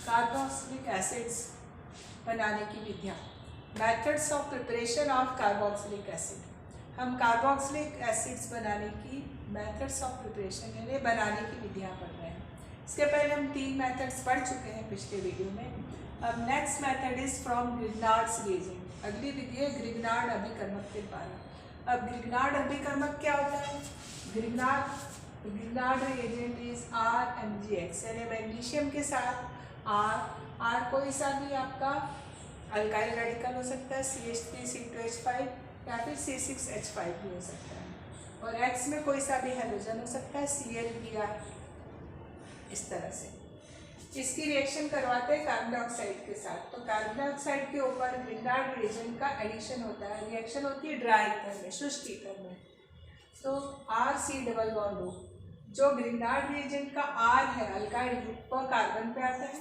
Carboxylic acids बनाने की विधियाँ। Methods of preparation of carboxylic acid. हम कार्बोक्सिलिक एसिड्स बनाने की मेथड्स ऑफ प्रिपरेशन यानी बनाने की विधियाँ पढ़ रहे हैं। इसके पहले हम 3 मेथड्स पढ़ चुके हैं पिछले वीडियो में। अब next method is from Grignard's reagent. अगली विधि है ग्रिग्नार्ड अभिकर्मक के द्वारा। अब ग्रिग्नार्ड अभिकर्मक क्या होता है? ग्रिग्नार्ड रिएजेंट इज RMgX, यानी मैग्नीशियम के साथ R कोई सा भी आपका अल्काइल रेडिकल हो सकता है, CH3C2H5 या फिर C6H5 भी हो सकता है, और X में कोई सा भी हैलोजन हो सकता है, Cl-Br। इस तरह से इसकी रिएक्शन करवाते हैं कार्बन डाइऑक्साइड के साथ। तो कार्बन डाइऑक्साइड के ऊपर ग्रिग्नार्ड रिएजेंट का एडिशन होता है, रिएक्शन होती है ड्राई ईथर में, शुष्क ईथर में। तो RC डबल बॉन्ड O, जो ग्रिग्नार्ड रिएजेंट का R है अल्काइल ग्रुप पर कार्बन पे आता है,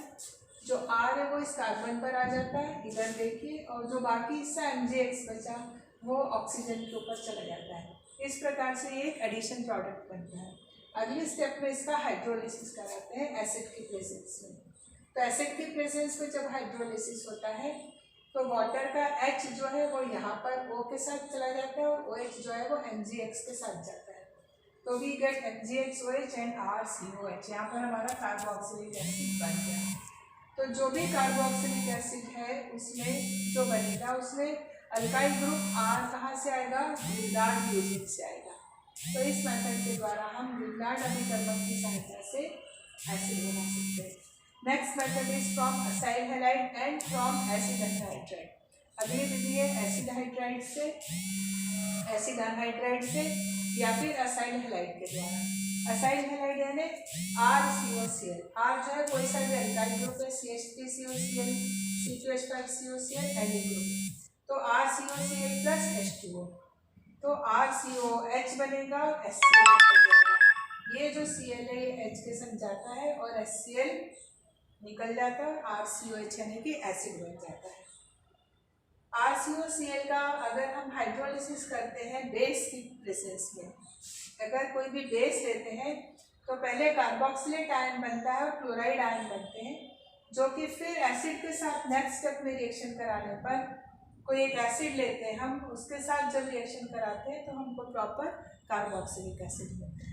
जो R है वो इस कार्बन पर आ जाता है, इधर देखिए, और जो बाकी हिस्सा MgX बचा वो ऑक्सीजन के ऊपर चला जाता है। इस प्रकार से ये एक एडिशन प्रोडक्ट बनता है। अगले स्टेप में इसका हाइड्रोलिसिस कराते हैं एसिड की प्रेजेंस में। तो एसिड की प्रेजेंस में जब हाइड्रोलिसिस होता है तो वाटर का H जो है वो यहाँ पर O के साथ चला जाता है और OH जो है वो MgX के साथ जाता है। तो we get MgXOH and RCOH। यहाँ पर हमारा कार्बोक्सिलिक एसिड बन गया। तो जो भी कार्बोक्सिलिक एसिड है उसमें जो बनेगा उसमें अल्काइल ग्रुप R कहाँ से आएगा? ग्रिग्नार्ड रिएजेंट से आएगा। तो इस मेथड के द्वारा हम ग्रिग्नार्ड अभिकर्मक की सहायता से एसिड बना सकते हैं। Next method is from acyl halide and from acid anhydride. अगली विधि है एसिड हाइड्राइड से, एसिड एनहाइड्राइड से या फिर असाइल हैलाइड के द्वारा। असाइल हैलाइड यानी RCOCl। R जो है कोई सा भी अल्काइल ग्रुप है, CH3COCl, C2H5COCl एंडी ग्रुप, तो RCOCl प्लस H2O, तो RCOH बनेगा और HCl बनेगा। ये जो Cl है ये H के संग जाता है और HCl निकल जाता है, RCOH यानी कि एसिड बन जाता है। RCOCl का अगर हम हाइड्रोलिसिस करते हैं बेस की प्रेजेंस में, अगर कोई भी बेस लेते हैं तो पहले कार्बोक्सिलेट आयन बनता है और क्लोराइड आयन बनते हैं, जो कि फिर एसिड के साथ नेक्स्ट स्टेप में रिएक्शन कराने पर कोई एक एसिड लेते हैं हम, उसके साथ जब रिएक्शन कराते हैं तो हमको प्रॉपर कार्बोक्सिलिक एसिड मिलता है।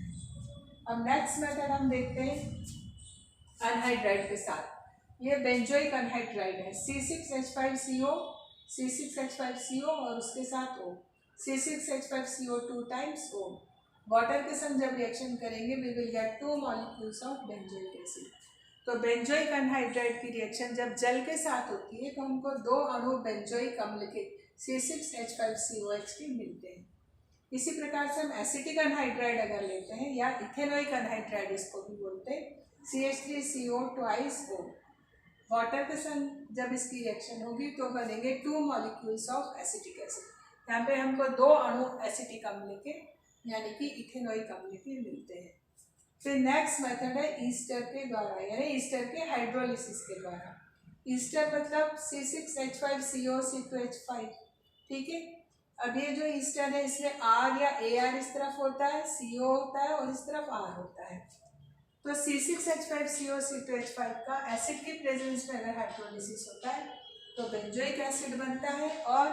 अब नेक्स्ट मेथड हम देखते हैं अनहाइड्राइड के साथ। ये बेंजोइक अनहाइड्राइड है, C6H5CO और उसके साथ O, C6H5CO2 times O। Water के संग जब रिएक्शन करेंगे we will get 2 molecules of benzoic acid. तो बेंजोइक अनहाइड्राइड की रिएक्शन जब जल के साथ होती है तो हमको 2 अणु बेंजोइक अम्ल के C6H5COH के मिलते हैं। इसी प्रकार से हम एसिटिक अनहाइड्राइड अगर लेते हैं या इथेनोइक अनहाइड्राइड इसको भी बोलते हैं, CH3CO twice O। वाटर के संग जब इसकी रिएक्शन होगी तो बनेंगे 2 मॉलिक्यूल्स ऑफ एसिटिक एसिड। यहाँ पे हमको 2 अणु एसिटिक अम्ल के यानी कि इथेनोइक अम्ल के मिलते हैं। फिर नेक्स्ट मेथड है ईस्टर के द्वारा, यानी ईस्टर के हाइड्रोलिसिस के द्वारा। ईस्टर मतलब C6H5CO C2H5, ठीक है। अब ये जो ईस्टर है इसमें R या AR इस तरफ होता है, CO होता है और इस तरफ R होता है। तो C6H5CO C2H5 का एसिड की प्रेजेंस में अगर हाइड्रोलिसिस होता है तो बेंजोइक एसिड बनता है और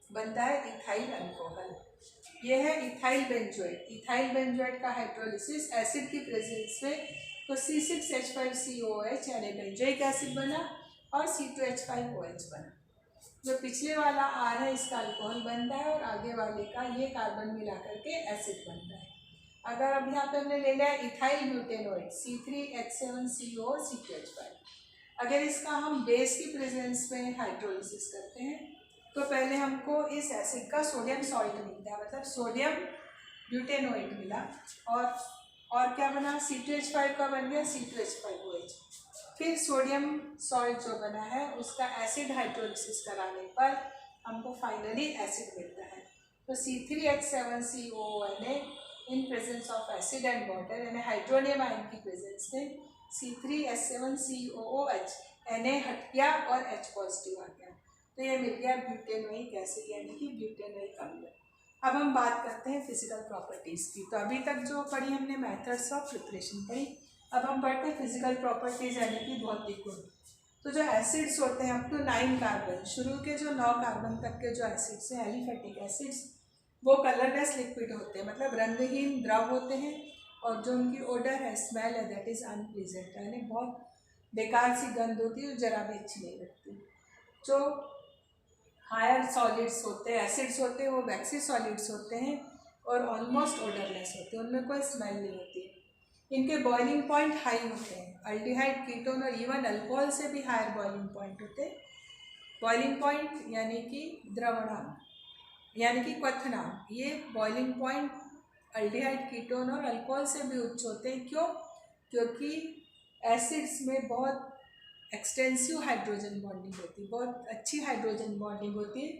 बनता है इथाइल अल्कोहल। ये है इथाइल बेंजोएट। इथाइल बेंजोएट का हाइड्रोलिसिस एसिड की प्रेजेंस में, तो C6H5COH यानी बेंजोइक एसिड बना और C2H5OH बना। जो पिछले वाला R है इसका अल्कोहल बनता है और आगे वाले का ये कार्बन मिला करके एसिड बनता है। अगर अब यहाँ पे हमने ले लिया इथाइल ब्यूटेनोइड C3H7CO C2H5, अगर इसका हम बेस की प्रेजेंस में हाइड्रोलिसिस करते हैं तो पहले हमको इस एसिड का सोडियम सॉल्ट मिलता है, मतलब सोडियम ब्यूटेनोइड मिला, और क्या बना? C2H5 का बन गया C2H5OH। फिर सोडियम सॉल्ट जो बना है उसका एसिड हाइड्रोलिसिस कराने पर हमको फाइनली एसिड मिलता है। तो C3H7COONA in presence of acid and water यानी हाइड्रोनियम आयन की प्रेजेंस में C3H7COOH Na हट गया और H पॉजिटिव आ गया, तो ये मिल गया ब्यूटेनोइक एसिड यानी कि ब्यूटेनोइक अम्ल। अब हम बात करते हैं फिजिकल प्रॉपर्टीज़ की। तो अभी तक जो पढ़ी हमने मेथड्स ऑफ प्रिपरेशन पढ़ी, अब हम पढ़ते हैं फिजिकल प्रॉपर्टीज यानी कि भौतिक गुण। तो जो एसिड्स होते हैं अप टू 9 कार्बन, शुरू के जो 9 कार्बन तक के जो एसिड्स हैं एलिफेटिक एसिड्स, वो कलरलेस लिक्विड होते हैं, मतलब रंगहीन द्रव होते हैं, और जो उनकी ओडर है, स्मेल है, दैट इज़ अनप्लीजेंट, यानी बहुत बेकार सी गंध होती है, जरा भी अच्छी नहीं लगती। जो हायर सॉलिड्स होते हैं, एसिड्स होते हैं, वो वैक्सी सॉलिड्स होते हैं और ऑलमोस्ट ओडरलेस होते हैं, उनमें कोई स्मेल नहीं होती है। इनके बॉइलिंग पॉइंट हाई होते हैं, अल्डिहाइड, कीटोन और इवन अल्कोहल से भी हायर बॉइलिंग पॉइंट होते हैं। बॉइलिंग पॉइंट यानी कि द्रवणांक, यानी कि क्वथनांक, ये बॉइलिंग पॉइंट अल्डिहाइड, कीटोन और अल्कोहल से भी उच्च होते हैं। क्यों? क्योंकि एसिड्स में बहुत एक्सटेंसिव हाइड्रोजन बॉन्डिंग होती है, बहुत अच्छी हाइड्रोजन बॉन्डिंग होती है।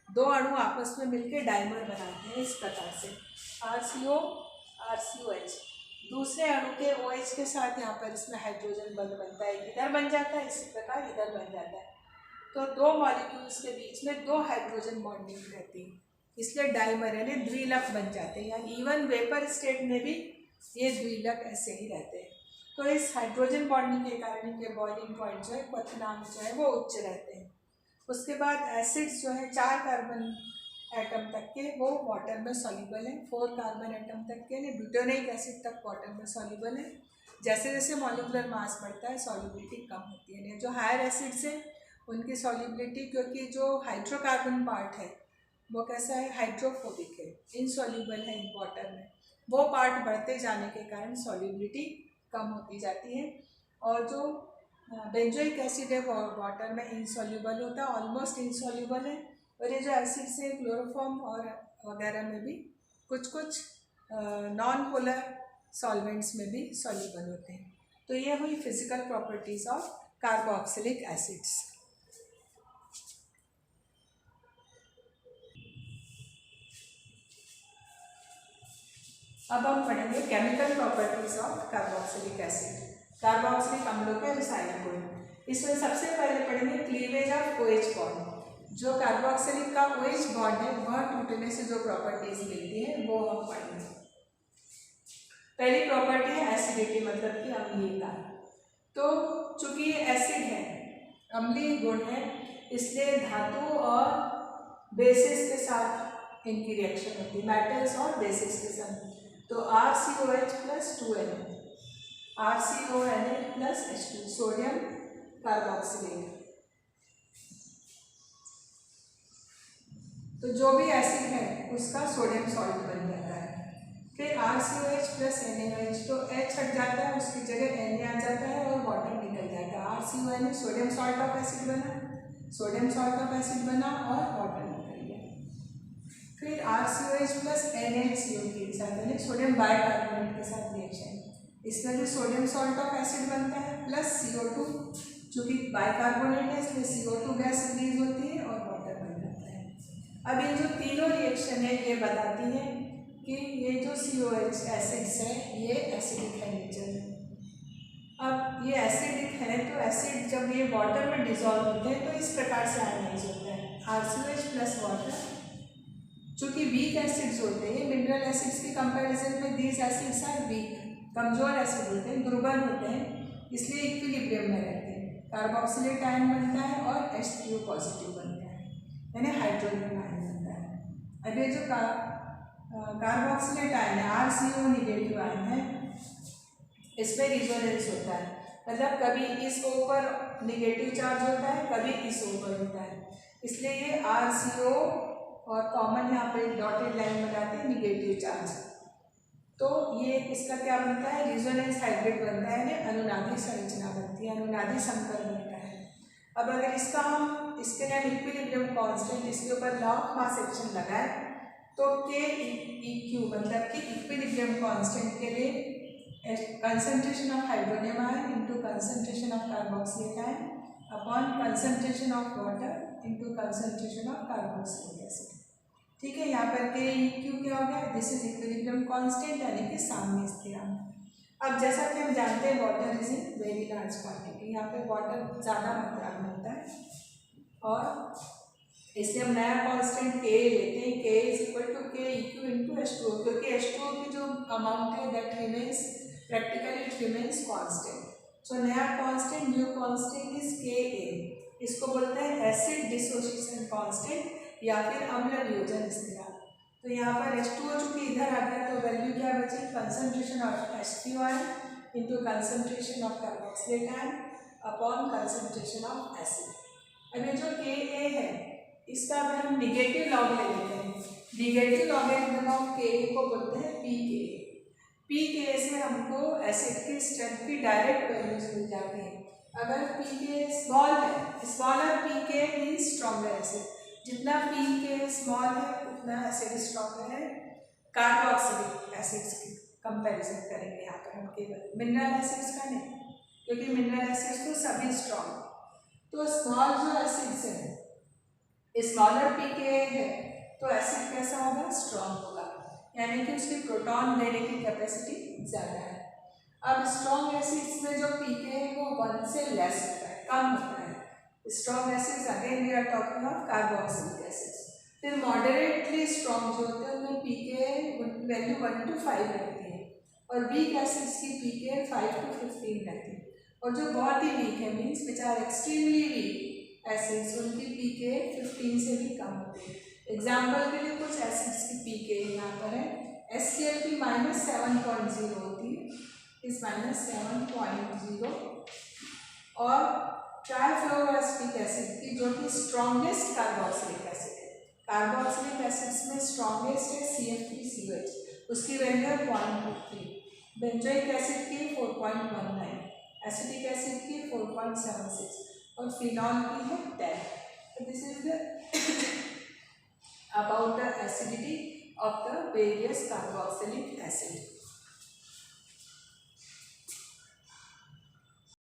दो अणु आपस में मिलकर डाइमर बनाते हैं इस प्रकार से, RCO RCOH, दूसरे अणु के OH के साथ यहाँ पर इसमें हाइड्रोजन बंध बनता है, इधर बन जाता है, इसी प्रकार इधर बन जाता है। तो दो मॉलिक्यूल्स के बीच में दो हाइड्रोजन बॉन्डिंग रहती है, इसलिए डाइमर यानी द्विलक बन जाते हैं, यानी इवन वेपर स्टेट में भी ये द्विलक ऐसे ही रहते हैं। तो इस हाइड्रोजन बॉन्डिंग के कारण इनके बॉइलिंग पॉइंट जो है, क्वथनांक जो है, वो उच्च रहते हैं। उसके बाद एसिड्स जो है 4 कार्बन एटम तक के वो वाटर में सॉल्युबल है, 4 कार्बन एटम तक के यानी ब्यूटेनोइक एसिड तक वाटर में सॉल्युबल है। जैसे जैसे मॉलिक्यूलर मास बढ़ता है सॉल्युबिलिटी कम होती है, यानी जो हायर एसिड्स हैं उनकी सॉल्युबिलिटी, क्योंकि जो हाइड्रोकार्बन पार्ट है वो कैसा है, हाइड्रोफोबिक है, इनसॉल्युबल है इन वाटर में, वो पार्ट बढ़ते जाने के कारण सॉल्युबिलिटी कम होती जाती है। और जो बेंजोइक एसिड है वो वाटर में इनसॉल्युबल होता है, ऑलमोस्ट इनसॉल्युबल है। और ये जो एसिड्स है क्लोरोफॉर्म और वगैरह में भी कुछ कुछ नॉन पोलर सॉल्वेंट्स में भी सॉल्युबल होते हैं। तो ये हुई physical properties of carboxylic acids. अब हम पढ़ेंगे chemical properties of carboxylic acid, carboxylic अम्लों के रसायनिक गुण। इसमें सबसे पहले पढ़ेंगे क्लीवेज ऑफ OH बॉन्ड। जो कार्बोक्सिलिक का OH बॉन्ड है वह टूटने से जो प्रॉपर्टीज मिलती है वो हम पढ़ेंगे। पहली प्रॉपर्टी है एसिडिटी, मतलब कि अम्लीयता। तो चूंकि ये एसिड है, अम्लीय गुण है, इसलिए धातु और बेसिस के साथ इनकी रिएक्शन होती है, मेटल्स और बेसिस के साथ। तो RCOH + 2Na, RCONA + H2, sodium carboxylate. तो जो भी एसिड है उसका सोडियम सॉल्ट बन जाता है। फिर RCOH + NaOH, तो H हट जाता है, उसकी जगह Na आ जाता है और वाटर निकल जाता है। RCONA sodium salt of acid बना, सोडियम सॉल्ट ऑफ एसिड बना और वाटर निकल गया। फिर RCOH + NaCO के साथ, यानी सोडियम बाइकार्बोनेट के साथ रिएक्शन, इसमें भी सोडियम सॉल्ट ऑफ एसिड बनता है प्लस CO2, चूँकि बाइकार्बोनेट है इसलिए CO2 गैस रिलीज होती है और वाटर बन जाता है। अब ये जो तीनों रिएक्शन है ये बताती है कि ये जो COH एसिड्स है ये एसिडिक है नेचर में। अब ये एसिडिक है तो एसिड जब ये वाटर में डिजॉल्व होते हैं तो इस प्रकार से आयनाइज होता है, RCOH + वाटर। चूँकि वीक एसिड्स होते हैं, मिनरल एसिड्स के कंपैरिजन में दीज एसिड्स आर वीक, कमजोर एसिड होते हैं, दुर्बल होते हैं, इसलिए इक्विलिब्रियम में रहते हैं। कार्बोक्सिलेट आयन बनता है और H3O पॉजिटिव बनता है, यानी हाइड्रोजन आयन बनता है। अब ये जो कार्बोक्सिलेट आयन है, RCO निगेटिव आयन है, इसमें रिजोनेंस होता है, मतलब कभी इस O पर निगेटिव चार्ज होता है, कभी इस O पर होता है, इसलिए ये RCO और कॉमन यहाँ पे डॉटेड लाइन बनाते हैं निगेटिव चार्ज। तो ये इसका क्या बनता है, रिजोनेंस हाइब्रिड बनता है, यानी अनुनादी संरचना बनती है, अनुनादी संकर बनता है। अब अगर इसका हम इसके लिए इक्विलिब्रियम कांस्टेंट, इसके ऊपर लॉ ऑफ मास एक्शन लगाए तो KEQ मतलब कि इक्विलिब्रियम कांस्टेंट के लिए concentration of hydronium ion into concentration of carboxylate ion upon concentration of water into concentration of carboxylic acid. ठीक है, यहाँ पर KEQ क्या हो गया, दिस इज इक्विलिब्रियम कांस्टेंट, यानी कि साम्य स्थिरांक। अब जैसा कि हम जानते हैं water is in very large quantity, यहाँ पे वाटर ज़्यादा मात्रा में होता है और इसलिए हम नया कांस्टेंट K लेते हैं, K = KEQ × H2O, क्योंकि H2O की जो अमाउंट है that remains practically it remains constant. So नया constant, new constant is Ka. इसको बोलते हैं एसिड डिसोसिएशन कांस्टेंट या फिर अम्ल वियोजन स्थिरांक। तो यहाँ पर H2O चूंकि इधर आ गया तो वैल्यू क्या बची, concentration of H3O into concentration of carboxylate ion upon concentration of acid. अब ये जो Ka है इसका अगर हम निगेटिव लॉग ले लेते हैं, निगेटिव लॉगरिथम ऑफ Ka को बोलते हैं Pka। Pka से हमको एसिड की स्ट्रेंथ की डायरेक्ट वैल्यूज मिल जाती हैं। अगर Pk स्मॉल है, smaller Pk means stronger acid, जितना Pk स्मॉल है उतना एसिड स्ट्रॉन्गर है। कार्बोक्सिलिक एसिड्स की कंपैरिजन करेंगे यहाँ पर हम, केवल मिनरल एसिड्स का नहीं, क्योंकि मिनरल एसिड्स तो सभी स्ट्रॉन्ग। तो स्मॉल जो एसिड्स हैं, स्मॉलर Pka है तो एसिड कैसा होगा, स्ट्रॉन्ग होगा, यानी कि उसकी प्रोटॉन लेने की कैपेसिटी ज़्यादा है। अब स्ट्रॉन्ग एसिड्स में जो Pka है वो 1 से लेस होता है, कम होता है। Strong acids again we are talking of carboxylic acids. फिर मॉडरेटली स्ट्रॉन्ग जो होते हैं उनमें Pka उनकी वैल्यू 1 to 5 रहती है, और वीक एसिड्स की Pka 5 to 15 रहती है। और जो बहुत ही वीक है means which are extremely weak acids, उनकी Pka 15 से भी कम होती है। एग्जाम्पल के लिए कुछ एसिड्स की Pka यहाँ पर है, HCl की -7.0 होती है, इस -7.0, और ट्राइफ्लोरोएसिटिक एसिड की जो कि स्ट्रॉन्गेस्ट कार्बोक्सिलिक एसिड है, कार्बोक्सिलिक एसिड्स में स्ट्रॉन्गेस्ट है CF3COH, उसकी वैल्यू है 0.23, बेंजोइक एसिड की 4.19, एसिटिक एसिड की 4.76 और फिनॉल की है 10। तो this is the about the acidity of the various carboxylic acids.